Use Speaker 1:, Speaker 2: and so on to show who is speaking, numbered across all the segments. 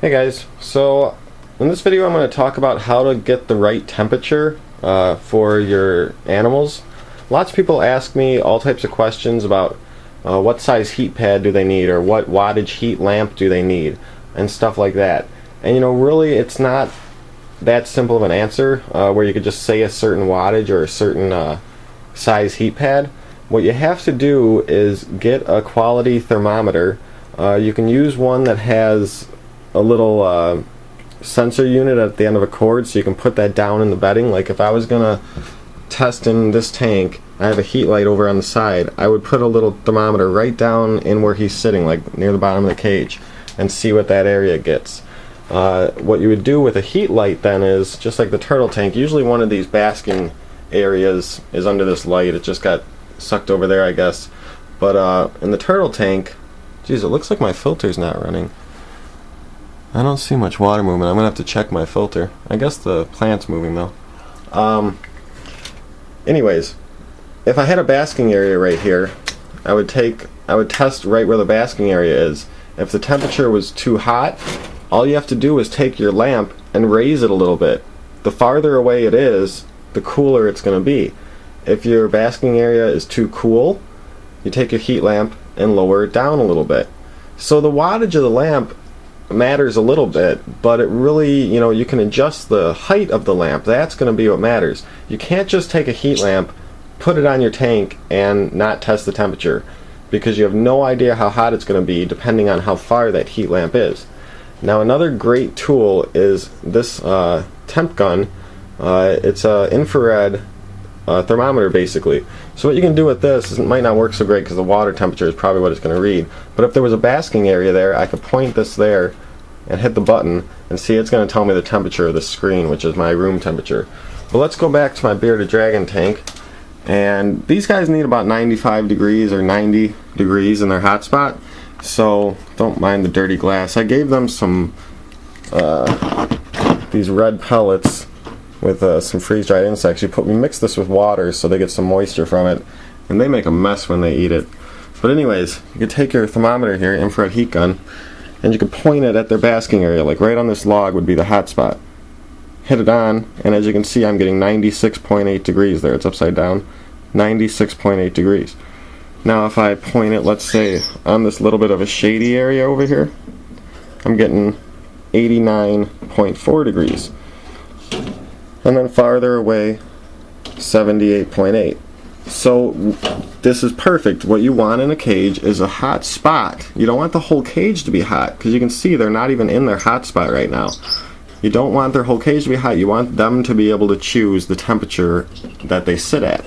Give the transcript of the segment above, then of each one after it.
Speaker 1: Hey guys, so in this video I'm going to talk about how to get the right temperature for your animals. Lots of people ask me all types of questions about what size heat pad do they need, or what wattage heat lamp do they need, and stuff like that. And really it's not that simple of an answer where you could just say a certain wattage or a certain size heat pad. What you have to do is get a quality thermometer. You can use one that has a little sensor unit at the end of a cord, so you can put that down in the bedding. Like if I was gonna test in this tank, I have a heat light over on the side, I would put a little thermometer right down in where he's sitting, like near the bottom of the cage, and see what that area gets. What you would do with a heat light then is, just like the turtle tank, usually one of these basking areas is under this light. It just got sucked over there, I guess. But in the turtle tank, geez, it looks like my filter's not running. I don't see much water movement. I'm gonna have to check my filter. I guess the plant's moving though. Anyways, if I had a basking area right here, I would test right where the basking area is. If the temperature was too hot, all you have to do is take your lamp and raise it a little bit. The farther away it is, the cooler it's gonna be. If your basking area is too cool, you take your heat lamp and lower it down a little bit. So the wattage of the lamp matters a little bit, but it really, you can adjust the height of the lamp. That's going to be what matters. You can't just take a heat lamp, put it on your tank, and not test the temperature, because you have no idea how hot it's going to be depending on how far that heat lamp is. Now another great tool is this Temp Gun. It's an infrared thermometer basically. So what you can do with this, it might not work so great because the water temperature is probably what it's going to read, but if there was a basking area there, I could point this there and hit the button and see it's going to tell me the temperature of the screen, which is my room temperature. But let's go back to my bearded dragon tank, and these guys need about 95 degrees or 90 degrees in their hot spot, so don't mind the dirty glass. I gave them some these red pellets with some freeze-dried insects. We mix this with water so they get some moisture from it, and they make a mess when they eat it. But anyways, you could take your thermometer here, infrared heat gun, and you could point it at their basking area, like right on this log would be the hot spot. Hit it on, and as you can see, I'm getting 96.8 degrees there. It's upside down. 96.8 degrees. Now if I point it, let's say, on this little bit of a shady area over here, I'm getting 89.4 degrees. And then farther away, 78.8. So this is perfect. What you want in a cage is a hot spot. You don't want the whole cage to be hot, because you can see they're not even in their hot spot right now. You don't want their whole cage to be hot. You want them to be able to choose the temperature that they sit at.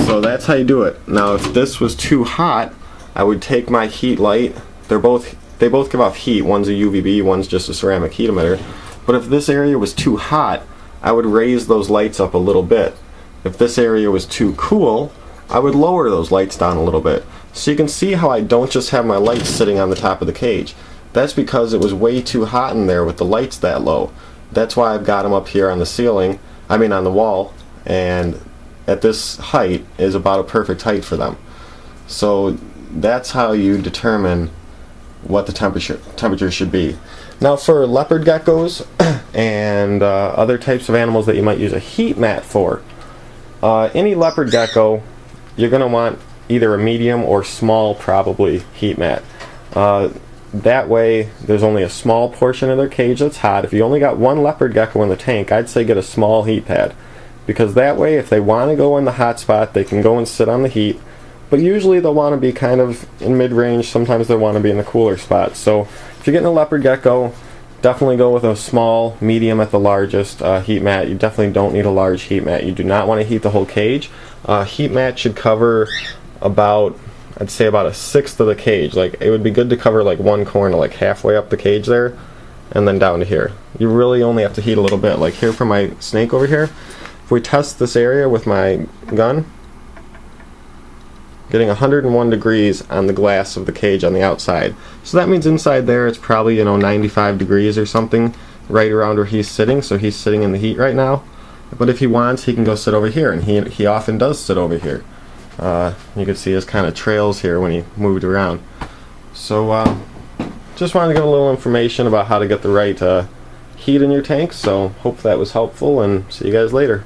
Speaker 1: So that's how you do it. Now if this was too hot, I would take my heat light. They both give off heat. One's a UVB, one's just a ceramic heat emitter. But if this area was too hot, I would raise those lights up a little bit. If this area was too cool, I would lower those lights down a little bit. So you can see how I don't just have my lights sitting on the top of the cage. That's because it was way too hot in there with the lights that low. That's why I've got them up here on the ceiling, on the wall, and at this height is about a perfect height for them. So that's how you determine what the temperature should be. Now for leopard geckos and other types of animals that you might use a heat mat for, any leopard gecko, you're going to want either a medium or small, probably, heat mat. That way there's only a small portion of their cage that's hot. If you only got one leopard gecko in the tank, I'd say get a small heat pad, because that way if they want to go in the hot spot, they can go and sit on the heat. But usually they'll want to be kind of in mid-range. Sometimes they'll want to be in the cooler spot. So if you're getting a leopard gecko, definitely go with a small, medium at the largest heat mat. You definitely don't need a large heat mat. You do not want to heat the whole cage. Heat mat should cover about, I'd say about a sixth of the cage. Like it would be good to cover like one corner, like halfway up the cage there, and then down to here. You really only have to heat a little bit. Like here for my snake over here, if we test this area with my gun, getting 101 degrees on the glass of the cage on the outside. So that means inside there it's probably 95 degrees or something, right around where he's sitting. So he's sitting in the heat right now. But if he wants, he can go sit over here, and he often does sit over here. You can see his kind of trails here when he moved around. So just wanted to give a little information about how to get the right heat in your tank. So hope that was helpful, and see you guys later.